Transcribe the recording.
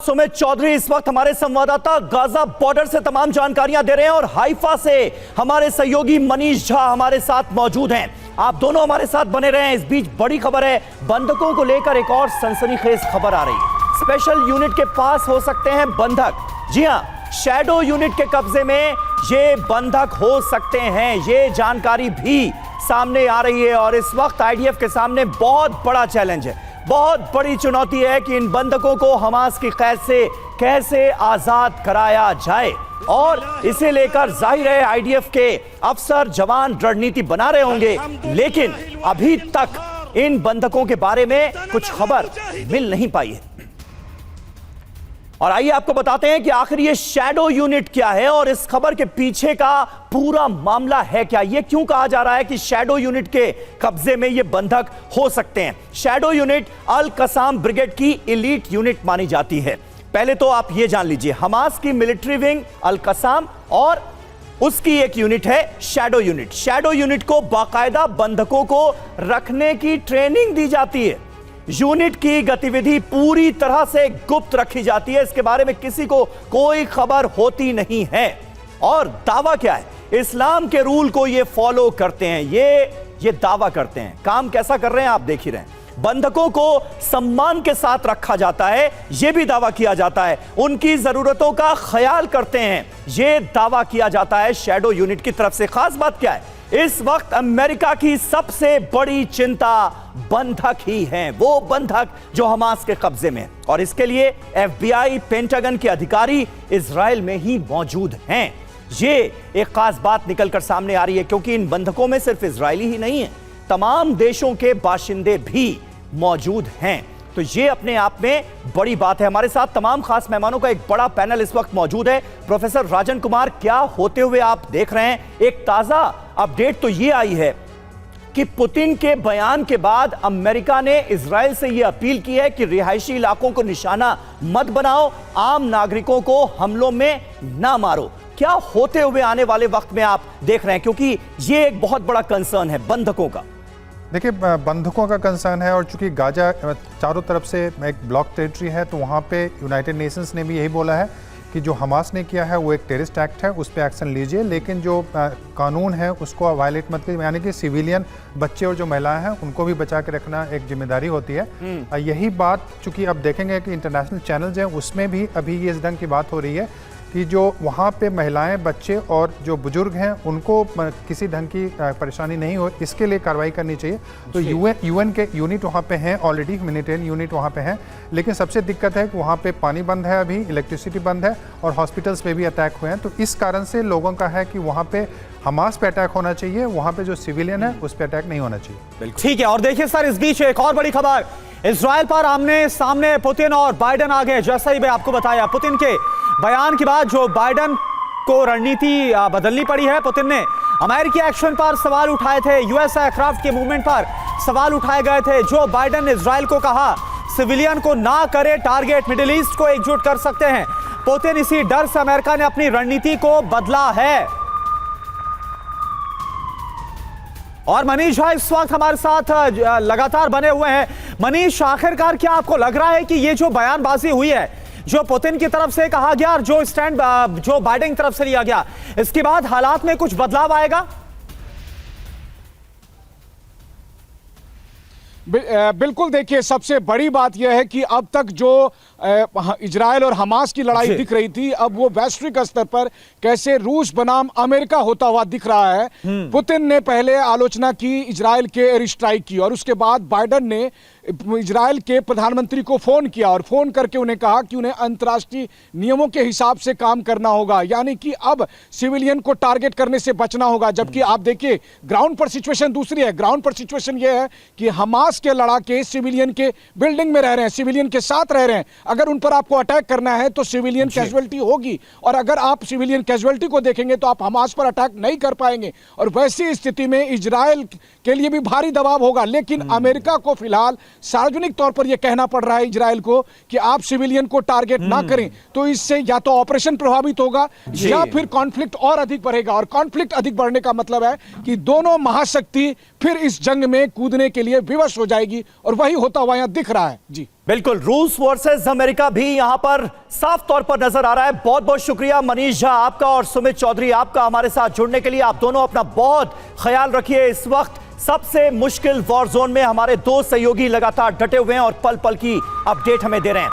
सुमित चौधरी इस वक्त हमारे संवाददाता गाजा बॉर्डर से तमाम जानकारियां दे रहे हैं और हाइफा से हमारे सहयोगी मनीष झा हमारे साथ मौजूद हैं। आप दोनों हमारे साथ बने रहे हैं। इस बीच बड़ी खबर है, बंधकों को लेकर एक और सनसनीखेज खबर आ रही है। स्पेशल यूनिट के पास हो सकते हैं बंधक। जी हां, शैडो यूनिट के कब्जे में ये बंधक हो सकते हैं, ये जानकारी भी सामने आ रही है। और इस वक्त आईडीएफ के सामने बहुत बड़ा चैलेंज है, बहुत बड़ी चुनौती है कि इन बंधकों को हमास की कैद से कैसे आजाद कराया जाए। और इसे लेकर जाहिर है आईडीएफ के अफसर जवान रणनीति बना रहे होंगे, लेकिन अभी तक इन बंधकों के बारे में कुछ खबर मिल नहीं पाई है। और आइए आपको बताते हैं कि आखिर ये शैडो यूनिट क्या है और इस खबर के पीछे का पूरा मामला है क्या। ये क्यों कहा जा रहा है कि शैडो यूनिट के कब्जे में ये बंधक हो सकते हैं। शैडो यूनिट अल कसाम ब्रिगेड की एलीट यूनिट मानी जाती है। पहले तो आप ये जान लीजिए, हमास की मिलिट्री विंग अल कसाम और उसकी एक यूनिट है शैडो यूनिट। शैडो यूनिट को बाकायदा बंधकों को रखने की ट्रेनिंग दी जाती है। यूनिट की गतिविधि पूरी तरह से गुप्त रखी जाती है, इसके बारे में किसी को कोई खबर होती नहीं है। और दावा क्या है, इस्लाम के रूल को ये फॉलो करते हैं, ये दावा करते हैं। काम कैसा कर रहे हैं आप देख ही रहे हैं। बंधकों को सम्मान के साथ रखा जाता है, यह भी दावा किया जाता है। उनकी जरूरतों का ख्याल करते हैं, यह दावा किया जाता है शैडो यूनिट की तरफ से। खास बात क्या है, इस वक्त अमेरिका की सबसे बड़ी चिंता बंधक ही हैं, वो बंधक जो हमास के कब्जे में। और इसके लिए एफबीआई, पेंटागन के अधिकारी इजराइल में ही मौजूद हैं। ये एक खास बात निकलकर सामने आ रही है, क्योंकि इन बंधकों में सिर्फ इजरायली ही नहीं है, तमाम देशों के बाशिंदे भी मौजूद हैं। तो ये अपने आप में बड़ी बात है। हमारे साथ तमाम खास मेहमानों का एक बड़ा पैनल इस वक्त मौजूद है। प्रोफेसर राजन कुमार, क्या होते हुए आप देख रहे हैं? एक ताजा अपडेट तो ये आई है कि पुतिन के बयान के बाद अमेरिका ने इजराइल से यह अपील की है कि रिहायशी इलाकों को निशाना मत बनाओ, आम नागरिकों को हमलों में ना मारो। क्या होते हुए आने वाले वक्त में आप देख रहे हैं, क्योंकि यह एक बहुत बड़ा कंसर्न है बंधकों का? देखिए, बंधकों का कंसर्न है और चूंकि गाजा चारों तरफ से एक ब्लॉक टेरिटरी है, तो वहाँ पे यूनाइटेड नेशंस ने भी यही बोला है कि जो हमास ने किया है वो एक टेररिस्ट एक्ट है, उस पर एक्शन लीजिए, लेकिन जो कानून है उसको वायलेट मत कीजिए। यानी कि सिविलियन बच्चे और जो महिलाएं हैं उनको भी बचा के रखना एक जिम्मेदारी होती है। यही बात चूंकि अब देखेंगे कि इंटरनेशनल चैनल्स हैं उसमें भी अभी ये इस ढंग की बात हो रही है कि जो वहाँ पे महिलाएं, बच्चे और जो बुजुर्ग हैं उनको किसी ढंग की परेशानी नहीं हो, इसके लिए कार्रवाई करनी चाहिए। तो यूएन के यूनिट वहाँ पे हैं ऑलरेडी, ह्यूमैनिटेरियन यूनिट वहाँ पे हैं, लेकिन सबसे दिक्कत है कि वहाँ पे पानी बंद है, अभी इलेक्ट्रिसिटी बंद है और हॉस्पिटल्स पे भी अटैक हुए हैं। तो इस कारण से लोगों का है कि वहाँ पे हमास पे अटैक होना चाहिए, वहाँ पे जो सिविलियन है उस पर अटैक नहीं होना चाहिए। ठीक है। और देखिए सर, इस बीच एक और बड़ी खबर, इजराइल पर आमने सामने पुतिन और बाइडेन आ गए। जैसा ही मैं आपको बताया, पुतिन के बयान के बाद जो बाइडेन को रणनीति बदलनी पड़ी है। पुतिन ने अमेरिकी एक्शन पर सवाल उठाए थे, यूएस एयरक्राफ्ट के मूवमेंट पर सवाल उठाए गए थे। जो बाइडेन ने इजराइल को कहा सिविलियन को ना करे टारगेट, मिडिल ईस्ट को एकजुट कर सकते हैं। पुतिन इसी डर से अमेरिका ने अपनी रणनीति को बदला है। और मनीष भाई इस वक्त हमारे साथ लगातार बने हुए हैं। मनीष, आखिरकार क्या आपको लग रहा है कि ये जो बयानबाजी हुई है, जो पुतिन की तरफ से कहा गया और जो स्टैंड जो बाइडेन की तरफ से लिया गया, इसके बाद हालात में कुछ बदलाव आएगा? बिल्कुल। देखिए, सबसे बड़ी बात यह है कि अब तक जो इजराइल और हमास की लड़ाई दिख रही थी, अब वो वैश्विक स्तर पर कैसे रूस बनाम अमेरिका होता हुआ दिख रहा है। पुतिन ने पहले आलोचना की इजराइल के एयर स्ट्राइक की और उसके बाद बाइडेन ने इजराइल के प्रधानमंत्री को फोन किया और फोन करके उन्हें कहा कि उन्हें अंतर्राष्ट्रीय नियमों के हिसाब से काम करना होगा, यानी कि अब सिविलियन को टारगेट करने से बचना होगा। जबकि आप देखिए ग्राउंड पर सिचुएशन दूसरी है। ग्राउंड पर सिचुएशन यह है कि हमास के लड़ाके सिविलियन के बिल्डिंग में रह रहे हैं, सिविलियन के साथ रह रहे हैं। अगर उन पर आपको अटैक करना है तो सिविलियन कैजुअलिटी होगी, और अगर आप सिविलियन कैजुअलिटी को देखेंगे तो आप हमास पर अटैक नहीं कर पाएंगे, और वैसी स्थिति में इजराइल के लिए भी भारी दबाव होगा। लेकिन अमेरिका को फिलहाल सार्वजनिक तौर पर यह कहना पड़ रहा है इजराइल को कि आप सिविलियन को टारगेट ना करें, तो इससे या तो ऑपरेशन प्रभावित होगा या फिर कॉन्फ्लिक्ट और अधिक बढ़ेगा। और कॉन्फ्लिक्ट अधिक बढ़ने का मतलब है कि दोनों महाशक्ति फिर इस जंग में कूदने के लिए विवश हो जाएगी, और वही होता हुआ यहां दिख रहा है। जी बिल्कुल, रूस वर्सेस अमेरिका भी यहां पर साफ तौर पर नजर आ रहा है। बहुत बहुत शुक्रिया मनीष झा आपका और सुमित चौधरी आपका हमारे साथ जुड़ने के लिए। आप दोनों अपना बहुत ख्याल रखिए। इस वक्त सबसे मुश्किल वॉर जोन में हमारे दो सहयोगी लगातार डटे हुए हैं और पल पल की अपडेट हमें दे रहे हैं।